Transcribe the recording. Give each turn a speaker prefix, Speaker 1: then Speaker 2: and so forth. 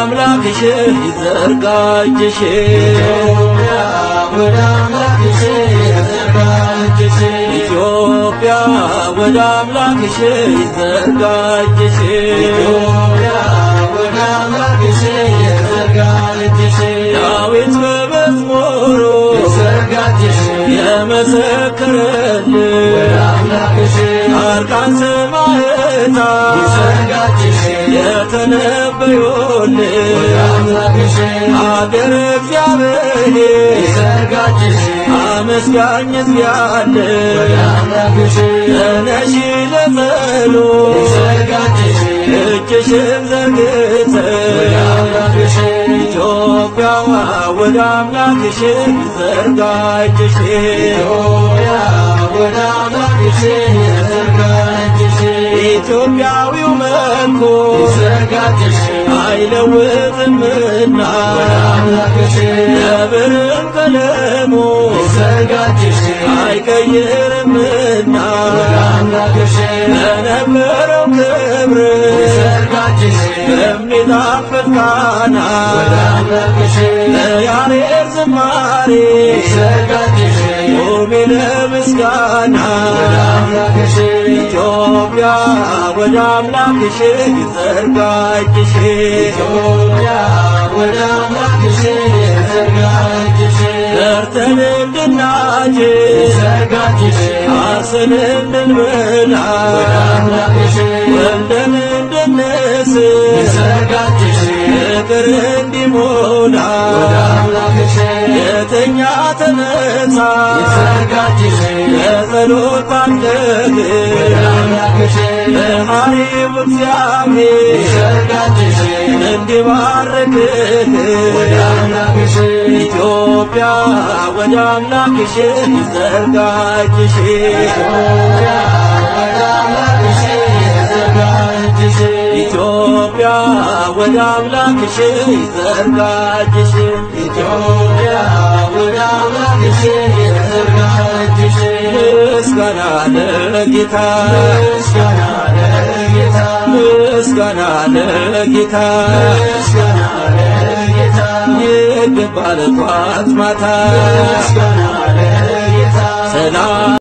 Speaker 1: አምላክሽ ይዘርጋጅሽ
Speaker 2: ወደ አምላክሽ ይዘርጋጅሽ
Speaker 1: ኢትዮጵያ ወደ አምላክሽ ይዘርጋጅሽ
Speaker 2: ወደ አምላክሽ ይዘርጋጅሽ
Speaker 1: ዳዊት በመዝሙሩ
Speaker 2: ይዘርጋጅሽ
Speaker 1: የመሰከረልን
Speaker 2: ወደ አምላክሽ
Speaker 1: ጻድቃን ሰማዕታት
Speaker 2: ይዘርጋጅሽ
Speaker 1: የተነበዩልን
Speaker 2: ወደ አምላክሽ
Speaker 1: አገረ እግዚአብሔር
Speaker 2: ይዘርጋጅሽ
Speaker 1: አመስጋኝ ያለ
Speaker 2: ወደ አምላክሽ
Speaker 1: ተነሺ ለጸሎት
Speaker 2: ይዘርጋጅሽ
Speaker 1: እጅሽን ዘርግተሽ
Speaker 2: ወደ አምላክሽ
Speaker 1: ኢትዮጵያ ወደ አምላክሽ ይዘርጋጅሽ
Speaker 2: ወደ አምላክሽ ይዘርጋጅሽ
Speaker 1: ኢትዮጵያዊው መልኩ
Speaker 2: ይዘርጋጅሽ
Speaker 1: አይለውጥምና
Speaker 2: ወደ አምላክሽ
Speaker 1: የብርም ቀለሙ
Speaker 2: ይዘርጋጅሽ
Speaker 1: አይቀይርምና
Speaker 2: ወደ አምላክሽ
Speaker 1: ለነበረው ክብር
Speaker 2: ይዘርጋጅሽ
Speaker 1: በሚጣፍጥ ቃና
Speaker 2: ወደ አምላክሽ
Speaker 1: ለያሬድ ዝማሬ
Speaker 2: ይዘርጋጅሽ
Speaker 1: ቁሚ ለምስጋና
Speaker 2: ወደ አምላክሽ
Speaker 1: ኢትዮጵያ ወደ አምላክሽ ይዘርጋጅሽ
Speaker 2: ኢትዮጵያ ወደ አምላክሽ ይዘርጋጅሽ
Speaker 1: ዘርተን እንድናጭድ
Speaker 2: ይዘርጋጅሽ
Speaker 1: አርሰን እንድንበላ
Speaker 2: ወደ አምላክሽ
Speaker 1: ወልደን እንድንስት
Speaker 2: ይዘርጋጅሽ
Speaker 1: ፍቅር እንዲሞላ
Speaker 2: ወደ አምላክሽ
Speaker 1: የተኛ ተነሳ
Speaker 2: ይዘርጋጅሽ
Speaker 1: ለጸሎት ባንደግ
Speaker 2: ወደ አምላክሽ
Speaker 1: ለሐሪው እግዚአብሔር
Speaker 2: ይዘርጋጅሽ
Speaker 1: እንዲባርክህ
Speaker 2: ወደ አምላክሽ
Speaker 1: ኢትዮጵያ ወደ አምላክሽ ይዘርጋጅሽ
Speaker 2: ኢትዮጵያ ወደ አምላክሽ ይዘርጋጅሽ
Speaker 1: ኢትዮጵያ ወደ አምላክሽ ይዘርጋጅሽ
Speaker 2: ኢትዮጵያ ወደ አምላክሽ ይዘርጋጅሽ
Speaker 1: ምስጋና ለጌታ
Speaker 2: ምስጋና ለጌታ
Speaker 1: ምስጋና ለጌታ
Speaker 2: ምስጋና ለጌታ
Speaker 1: ይገባል ጧት ማታ
Speaker 2: ምስጋና ለጌታ
Speaker 1: ሰላም